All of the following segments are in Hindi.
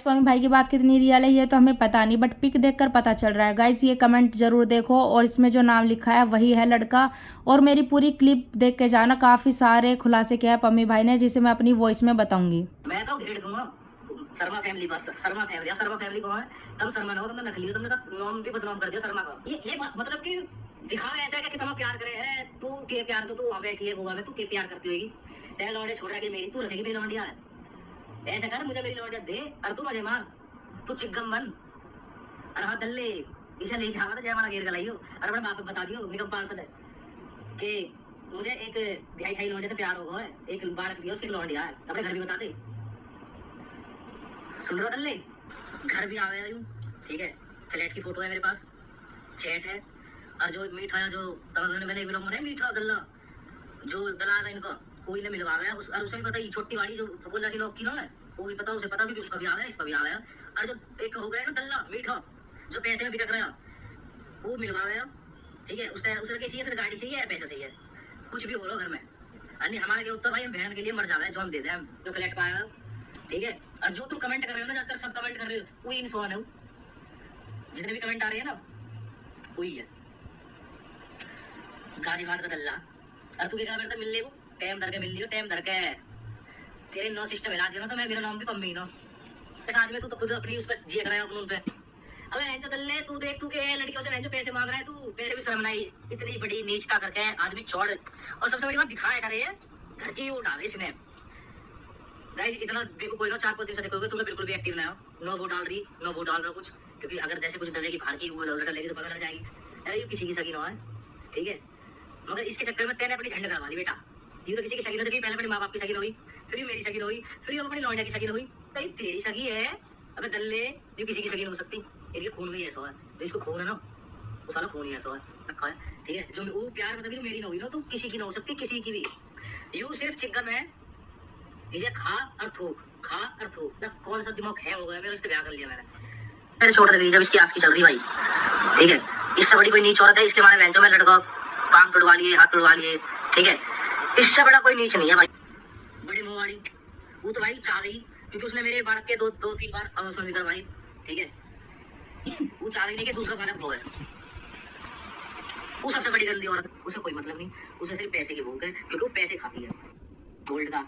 पम्मी भाई की बात कितनी रियल है ये तो हमें पता नहीं, बट पिक देखकर पता चल रहा है। गाइस ये कमेंट जरूर देखो और इसमें जो नाम लिखा है वही है लड़का। और मेरी पूरी क्लिप देख के जाना, काफी सारे खुलासे किया है पम्मी भाई ने, जिसे मैं अपनी वॉइस में बताऊंगी। मैं तो घेर दूंगा शर्मा फैमिली, बस शर्मा फैमिली। शर्मा फैमिली कौन है? तुम शर्मा ना हो, तुमने नकली हो, तुमने तो नाम भी बदनाम कर दिया शर्मा का। ये मतलब कि दिखावा ऐसा है कि तुम प्यार करे है। तू के प्यार तो तू वहां बैठी है गोवा में, तू के प्यार करती होगी। तेरे लौंडे छोड़ रहा कि मेरी तू रखेगी मेरी लौंडिया है। ऐसा कर, मुझे मेरी लौंडिया दे और तू मजे मार, तू चिकम बन। और हाँ दल्ले इसे नहीं खावा तो जय मारा घेर गलाइयो। और अपने बाप को बता दियो निगम पार्षद है कि मुझे एक भाई खाई लौंडे से प्यार होगा है, एक बालक भी है उसकी लौंडिया है। अपने घर भी बता दे। सुन रहा दल्ले, घर भी आ गया यूं, ठीक है। फ्लैट की फोटो है मेरे पास, चैट है। और जो मीठा है, जो मैंने ब्लॉग में मीठा दल्ला जो दलाल है इनका, कोई ने मिलवा गया उस। और उसे भी पता ही छोटी वाली जो बोला सी लोग की ना है, वो भी पता, उसे पता भी कि उसका भी आ गया, इसका भी आ गया। और जो एक हो गया ना दल्ला मीठा, जो पैसे में बिक रहा, वो मिलवा गया, ठीक है। उसने उसे चाहिए, सिर्फ गाड़ी चाहिए, पैसा चाहिए, कुछ भी बोलो घर में। अन्य हमारे के उत्तर भाई हम बहन के लिए मर जा रहे हैं, जो हम दे दें हम, जो फ्लैट पाया, ठीक है। और जो तुम कमेंट कर रहे हो ना, ज्यादातर सब कमेंट कर रहे हो वही इंसान है, जितने भी कमेंट आ रहे हैं ना वही है गाजी बात का दल्ला। और तू क्या करता मिल ले को टाइम धर के मिल लियो, टाइम धर के तेरे नौ सिस्टम हिला दिया ना, तो मैं मेरा नाम भी पम्मी ना आज में। तू तो खुद अपनी उस पर जिए कराया कानून पे। अबे ऐसे दल्ले तू देख, तू के लड़कियों से जो पैसे मांग रहा है, तू पैसे भी शर्म नहीं, इतनी बड़ी नीचता करके आदमी छोड़। और सबसे बड़ी बात दिखाया करे है घर की वो डाल इसने। गाइस इतना देखो, कोई ना 4-5 दिन से देखोगे तुम बिल्कुल भी एक्टिव ना हो, नो वोट डाल रही, नो वोट डाल रहा कुछ, क्योंकि अगर जैसे कुछ डरेगी बाहर की वो लड़का लेगी तो पता लग जाएगी। अरे ये किसी की सगी ना है, ठीक है। मगर इसके चक्कर में तेने अपनी झंड करवा ली बेटा। ये तो किसी की सगी नहीं थी, पहले अपने माँ बाप की सगी हुई, फिर मेरी सगी हुई, फिर अपनी लौंडिया की सगी हुई, तो तेरी सगी है। अबे दल्ले ये किसी की सगी नहीं हो सकती, इनके खून में ही ऐसा है, तो इसको खून है ना, वो सारा खून ही ऐसा है रखा है, ठीक है। जो वो प्यार मतलब जो मेरी ना हुई ना, तो किसी की ना हो सकती, किसी की भी। यू सिर्फ चिकन है, इसे खा और थूक, खा और थूक। कौन सा दिमाग है हो गया मेरा, इससे ब्याह कर लिया मैंने। मेरे छोड़ रही जब इसकी आस की चल रही भाई, ठीक है। इससे बड़ी कोई नीच औरत है, इसके मारे बेंचों में लड़का पांव तोड़वा लिए, हाथ तोड़वा लिए, ठीक है। इससे बड़ा कोई नीच नहीं है भाई। बड़ी मुंह वाली वो तो भाई चाह गई, क्योंकि उसने मेरे बालक के 2-3 बार अवसर करवाई, ठीक है। वो चाह रही नहीं कि दूसरा बालक हो गया। वो सबसे बड़ी गंदी औरत, उसे कोई मतलब नहीं, उसे सिर्फ पैसे की भूख है, क्योंकि वो पैसे खाती है गोल्ड का।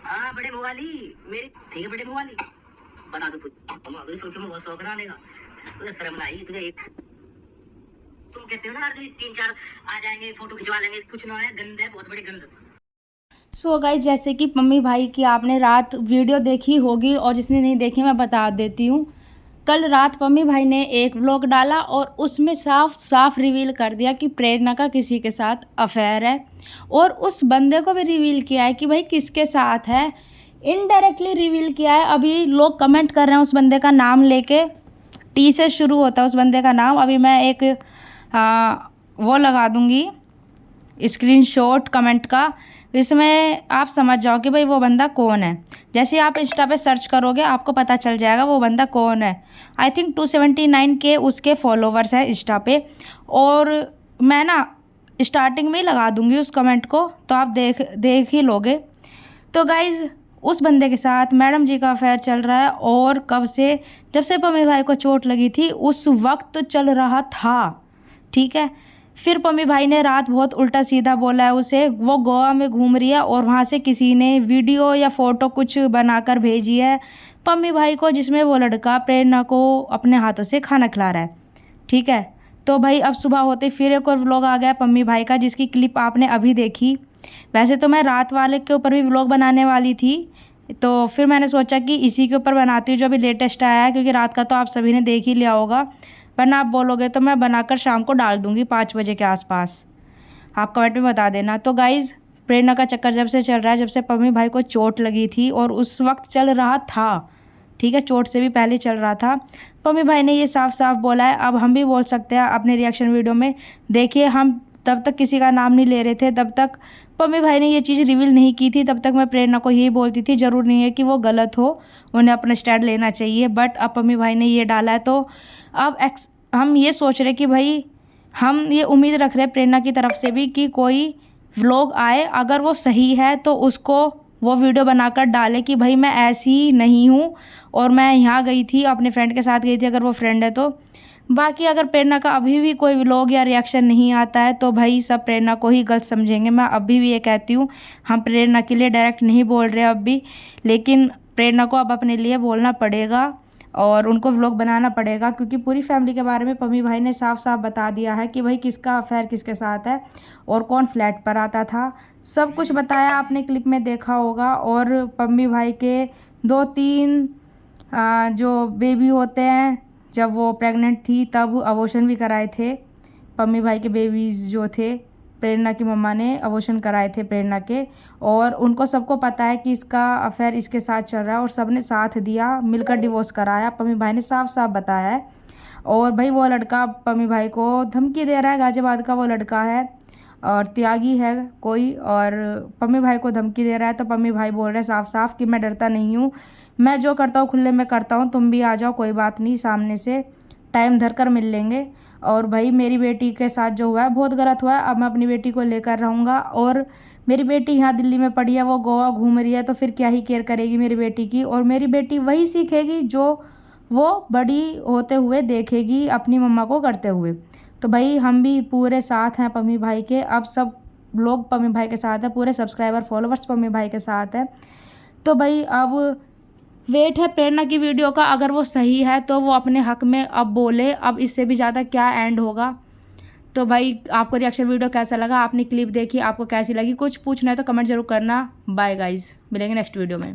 हाँ बड़े मुंह वाली मेरी, ठीक है। बड़े मुंह वाली बता दो तुझे सोच में बहुत शौक ना आने का, तुझे शर्म ना आई तुझे। एक तुम कहते हो ना यार 3-4 आ जाएंगे फोटो खिंचवा लेंगे, कुछ ना है, गंद है, बहुत बड़ी गंद। सो गाइस जैसे कि पम्मी भाई की आपने रात वीडियो देखी होगी, और जिसने नहीं देखी मैं बता देती हूँ। कल रात पम्मी भाई ने एक व्लॉग डाला और उसमें साफ साफ रिवील कर दिया कि प्रेरणा का किसी के साथ अफेयर है, और उस बंदे को भी रिवील किया है कि भाई किसके साथ है, इनडायरेक्टली रिवील किया है। अभी लोग कमेंट कर रहे हैं उस बंदे का नाम लेके, टी से शुरू होता है उस बंदे का नाम। अभी मैं एक वो लगा दूंगी स्क्रीनशॉट कमेंट का, इसमें आप समझ जाओ कि भाई वो बंदा कौन है। जैसे आप इंस्टा पे सर्च करोगे आपको पता चल जाएगा वो बंदा कौन है। आई थिंक 279 के उसके फॉलोवर्स हैं इंस्टा पे, और मैं ना स्टार्टिंग में ही लगा दूंगी उस कमेंट को, तो आप देख ही लोगे। तो गाइज़ उस बंदे के साथ मैडम जी का अफेयर चल रहा है, और कब से, जब से पम्मी भाई को चोट लगी थी उस वक्त चल रहा था, ठीक है। फिर पम्मी भाई ने रात बहुत उल्टा सीधा बोला है उसे, वो गोवा में घूम रही है और वहाँ से किसी ने वीडियो या फ़ोटो कुछ बनाकर भेजी है पम्मी भाई को, जिसमें वो लड़का प्रेरणा को अपने हाथों से खाना खिला रहा है, ठीक है। तो भाई अब सुबह होते फिर एक और व्लॉग आ गया पम्मी भाई का, जिसकी क्लिप आपने अभी देखी। वैसे तो मैं रात वाले के ऊपर भी व्लॉग बनाने वाली थी, तो फिर मैंने सोचा कि इसी के ऊपर बनाती हूँ जो अभी लेटेस्ट आया है, क्योंकि रात का तो आप सभी ने देख ही लिया होगा, वरना आप बोलोगे तो मैं बनाकर शाम को डाल दूँगी 5 बजे के आसपास, आप कमेंट में बता देना। तो गाइज़ प्रेरणा का चक्कर जब से चल रहा है, जब से पम्मी भाई को चोट लगी थी, और उस वक्त चल रहा था, ठीक है, चोट से भी पहले चल रहा था। पम्मी भाई ने ये साफ साफ बोला है, अब हम भी बोल सकते हैं अपने रिएक्शन वीडियो में। देखिए हम तब तक किसी का नाम नहीं ले रहे थे, तब तक पम्मी भाई ने ये चीज़ रिवील नहीं की थी, तब तक मैं प्रेरणा को यही बोलती थी ज़रूर नहीं है कि वो गलत हो, उन्हें अपना स्टैंड लेना चाहिए। बट अब पम्मी भाई ने ये डाला है, तो अब हम ये सोच रहे कि भाई हम ये उम्मीद रख रहे हैं प्रेरणा की तरफ से भी कि कोई व्लॉग आए, अगर वो सही है तो उसको वो वीडियो बनाकर डाले कि भाई मैं ऐसी नहीं हूँ और मैं यहाँ गई थी, अपने फ्रेंड के साथ गई थी, अगर वो फ्रेंड है तो। बाकी अगर प्रेरणा का अभी भी कोई व्लॉग या रिएक्शन नहीं आता है तो भाई सब प्रेरणा को ही गलत समझेंगे। मैं अभी भी ये कहती हूँ, हम प्रेरणा के लिए डायरेक्ट नहीं बोल रहे अब भी, लेकिन प्रेरणा को अब अपने लिए बोलना पड़ेगा और उनको व्लॉग बनाना पड़ेगा, क्योंकि पूरी फैमिली के बारे में पम्मी भाई ने साफ साफ बता दिया है कि भाई किसका अफेयर किसके साथ है और कौन फ्लैट पर आता था। सब कुछ बताया, आपने क्लिप में देखा होगा। और पम्मी भाई के 2-3 जो बेबी होते हैं, जब वो प्रेग्नेंट थी तब अबॉर्शन भी कराए थे। पम्मी भाई के बेबीज़ जो थे, प्रेरणा की मम्मा ने अबॉर्शन कराए थे प्रेरणा के, और उनको सबको पता है कि इसका अफेयर इसके साथ चल रहा है और सबने साथ दिया, मिलकर डिवोर्स कराया। पम्मी भाई ने साफ साफ बताया है। और भाई वो लड़का पम्मी भाई को धमकी दे रहा है, गाजियाबाद का वो लड़का है और त्यागी है कोई, और पम्मी भाई को धमकी दे रहा है। तो पम्मी भाई बोल रहे हैं साफ साफ कि मैं डरता नहीं हूँ, मैं जो करता हूँ खुले में करता हूँ, तुम भी आ जाओ, कोई बात नहीं, सामने से टाइम धर कर मिल लेंगे। और भाई मेरी बेटी के साथ जो हुआ है बहुत गलत हुआ है, अब मैं अपनी बेटी को लेकर रहूँगा। और मेरी बेटी यहाँ दिल्ली में पड़ी है, वो गोवा घूम रही है, तो फिर क्या ही केयर करेगी मेरी बेटी की। और मेरी बेटी वही सीखेगी जो वो बड़ी होते हुए देखेगी अपनी मम्मा को करते हुए। तो भाई हम भी पूरे साथ हैं पम्मी भाई के, अब सब लोग पम्मी भाई के साथ है, पूरे सब्सक्राइबर फॉलोवर्स पम्मी भाई के साथ है। तो भाई अब वेट है प्रेरणा की वीडियो का, अगर वो सही है तो वो अपने हक में अब बोले, अब इससे भी ज़्यादा क्या एंड होगा। तो भाई आपको रिएक्शन वीडियो कैसा लगा, आपने क्लिप देखी, आपको कैसी लगी, कुछ पूछना है तो कमेंट जरूर करना। बाय गाइज, मिलेंगे नेक्स्ट वीडियो में।